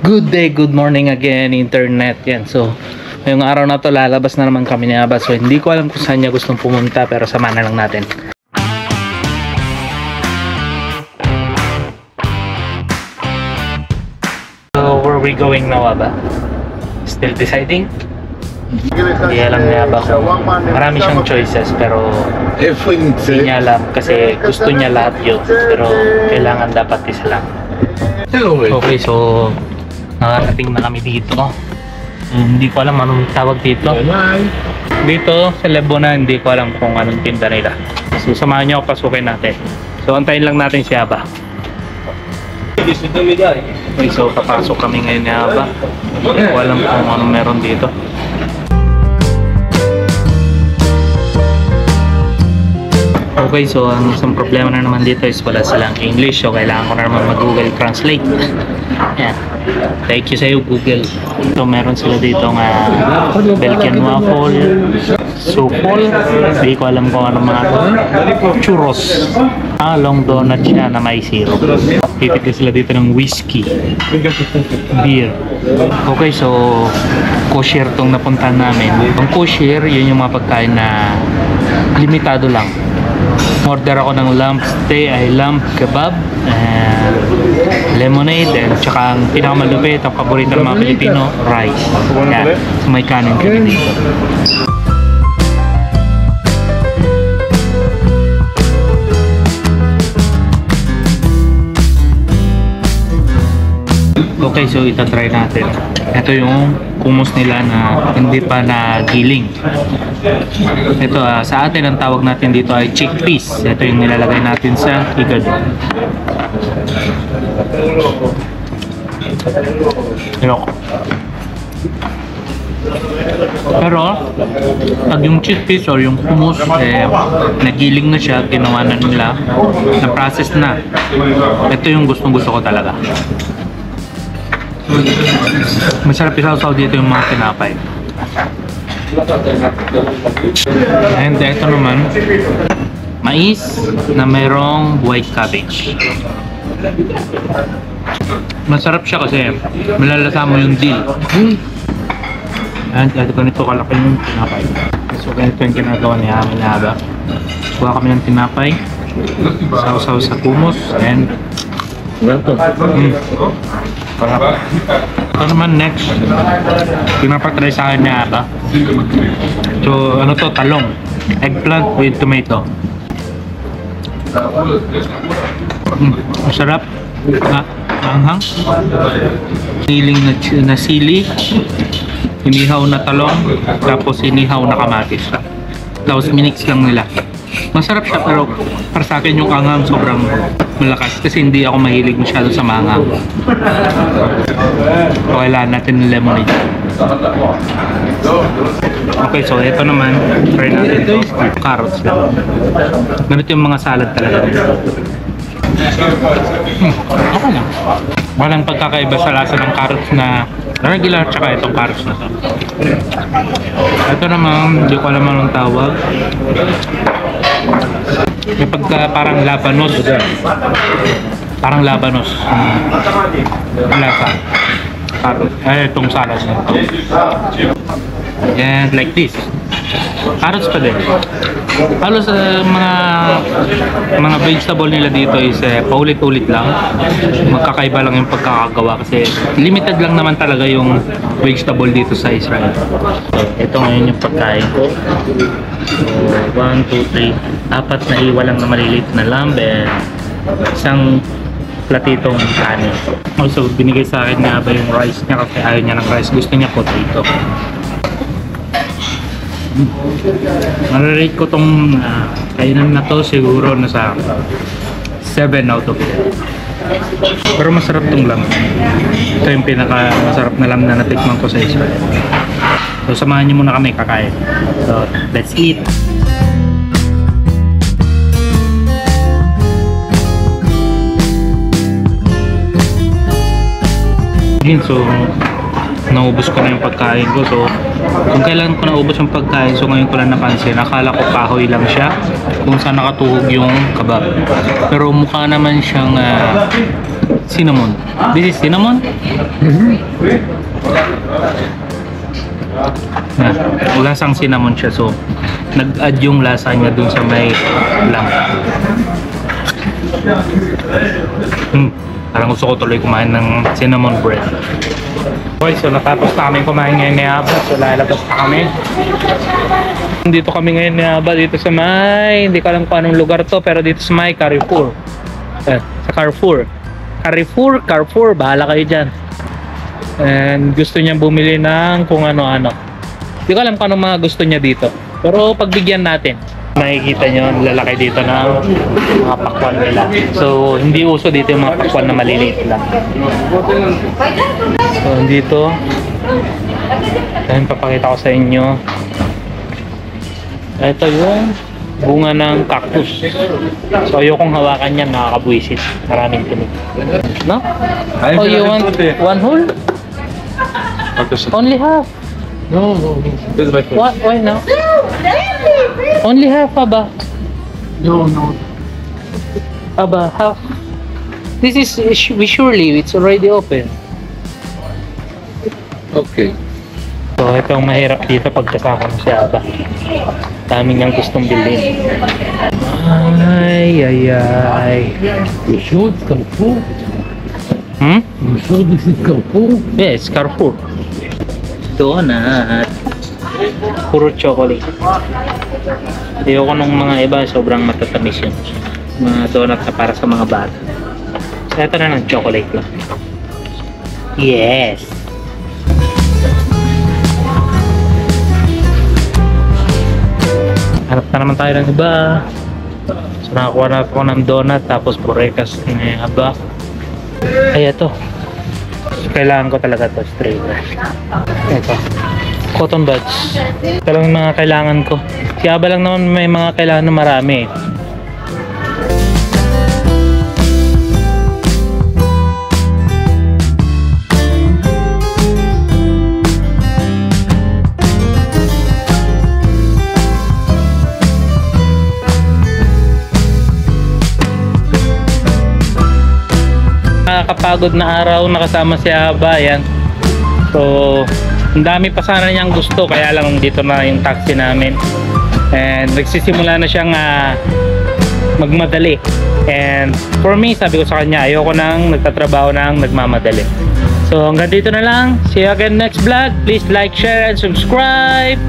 Good day, good morning again, internet. Yan, so ngayong araw na to lalabas na naman kami ni Aba. So hindi ko alam kung saan niya gustong pumunta, pero samahan na lang natin. So where are we going now, Aba? Still deciding? Hindi alam niya ba kung marami siyang choices, pero hindi niya alam kasi gusto niya lahat yun, pero kailangan dapat isa lang. Okay, so nakarating na kami dito. Hindi ko alam anong tawag dito. Dito sa Lebona, hindi ko alam kung anong tinda nila. So samahan niyo ako, pasukin natin. So antayin lang natin si Aba. Okay, so papasok kami ngayon ni Aba. Hindi ko alam kung anong meron dito. Okay, so ang isang problema na naman dito is wala silang English, so kailangan ko na naman mag-Google Translate. Yan. Thank you sa'yo, Google. So meron sila dito nga Belgian waffle, supol, hindi ko alam kung ano mga churros. Long donut siya na may syrup. Titigil sila dito ng whiskey, beer. Okay, so kosher tong napuntahan namin. Ang kosher, yun yung mga pagkain na limitado lang. Order ako ng lamb kebab, and lemonade, and tsaka ang pinakamalupit, ang paborito ng mga Pilipino, rice. Yan, so may kanin kami dito. Okay, so itatry natin. Ito yung hummus nila na hindi pa nagiling. Ito, sa atin ang tawag natin dito ay chickpeas. Ito yung nilalagay natin sa higado. Pero pag yung chickpeas or yung hummus nagiling na siya, ginawa na nila, na process na, ito yung gustong gusto ko talaga. Masarap isaw-saw dito yung mga tinapay. And ito naman, mais na mayroong white cabbage. Masarap siya kasi malalasa mo yung dill. And ito ganito kalaki yung tinapay. So ganito yung ginagawa ni Amin na Aba. Kuha kami ng tinapay, saw-saw sa hummus, and ito naman next, pinapatry sa akin niya Aba. So ano to, talong, eggplant with tomato. Masarap, anghang, siling na sili, inihaw na talong, tapos inihaw na kamatis. Tapos minix lang nila. Masarap siya, pero para sa akin yung anghang sobrang malakas kasi hindi ako mahilig masyado sa manghang. So kailangan natin ng lemonade. Okay, so ito naman, try natin ito. Carrots lang. Ganito yung mga salad talaga. Okay lang. Walang pagkakaiba sa lasa ng carrots na regular, tsaka itong carrots na to. Ito naman, hindi ko alam anong tawag. May pagka parang labanos. Parang labanos. Lasa. Carrot. Itong salad na ito. And like this. Carrots pa din. Halos mga vegetable nila dito is paulit-ulit lang. Magkakaiba lang yung pagkakagawa kasi limited lang naman talaga yung vegetable dito sa Israel. So, ito ngayon yung pagkain ko. So, 1, 2, 3, 4 na iwa lang na maliliit na lamb and isang platitong kanin. Also, binigay sa akin na ba yung rice niya kasi ayaw niya ng rice. Gusto niya potato. Marirate ko tong kainan na to siguro nasa 7 out of 10. Pero masarap tong lamb. Ito yung pinaka masarap na lamb na natikman ko sa Israel. So samahan niyo muna kami kakain. So let's eat. So naubos ko na yung pagkain ko. So kung kailan ko naubos yung pagkain, so ngayon ko lang napansin, akala ko kahoy lang siya kung saan nakatuhog yung kebab, pero mukha naman siyang cinnamon. This is cinnamon? Lasang cinnamon siya, so nag-add yung lasa niya dun sa may lamb. Parang gusto ko tuloy kumain ng cinnamon bread. Okay, so natapos na kami kumain ngayon ni Aba, so lalabas na kami. Dito kami ngayon ni Aba, dito sa may, hindi ko alam kung anong lugar to, pero dito sa may Carrefour. Sa Carrefour, bahala kayo dyan. And gusto niya bumili ng kung ano-ano. Hindi ko alam kung anong mga gusto niya dito, pero pagbigyan natin. Makikita nyo, lalaki dito ng mga pakwan nila. So, hindi uso dito yung mga pakwan na maliliit lang. So, dito, dahil papakita ko sa inyo. Ito yung bunga ng cactus. So, ayokong hawakan yan, nakakabwisit. Maraming tinig. No? Oh, you want one whole? Only half. No. This is my favorite. What? Why now? Only half, Aba. No. Aba, half. This is we surely it's already open. Okay. So ito ang mahirap dito pag kasama mo si Aba. Daming niyang gustong bilhin. Ay. You sure it's Carrefour? You sure this is Carrefour? Yes, Carrefour. Donut. Puro chocolate. Ayoko nung mga iba, sobrang matatamis yun. Mga donut na para sa mga bata. So ito na ng chocolate lang. Yes! Hanap na naman tayo ng iba. So nakakuha na ako ng donut, tapos burekas ni Aba. Ay, ito. Kailangan ko talaga to, straight. Ito. Cotton buds. Ito lang yung mga kailangan ko. Si Aba lang naman may mga kailangan na marami. Nakakapagod na araw nakasama si Aba, yan. So, ang dami pa sana niyang gusto, kaya lang dito na yung taxi namin. And nagsisimula na siyang magmadali. And for me, sabi ko sa kanya, ayoko nang nagtatrabaho nang nagmamadali. So hanggang dito na lang. See you again next vlog. Please like, share, and subscribe.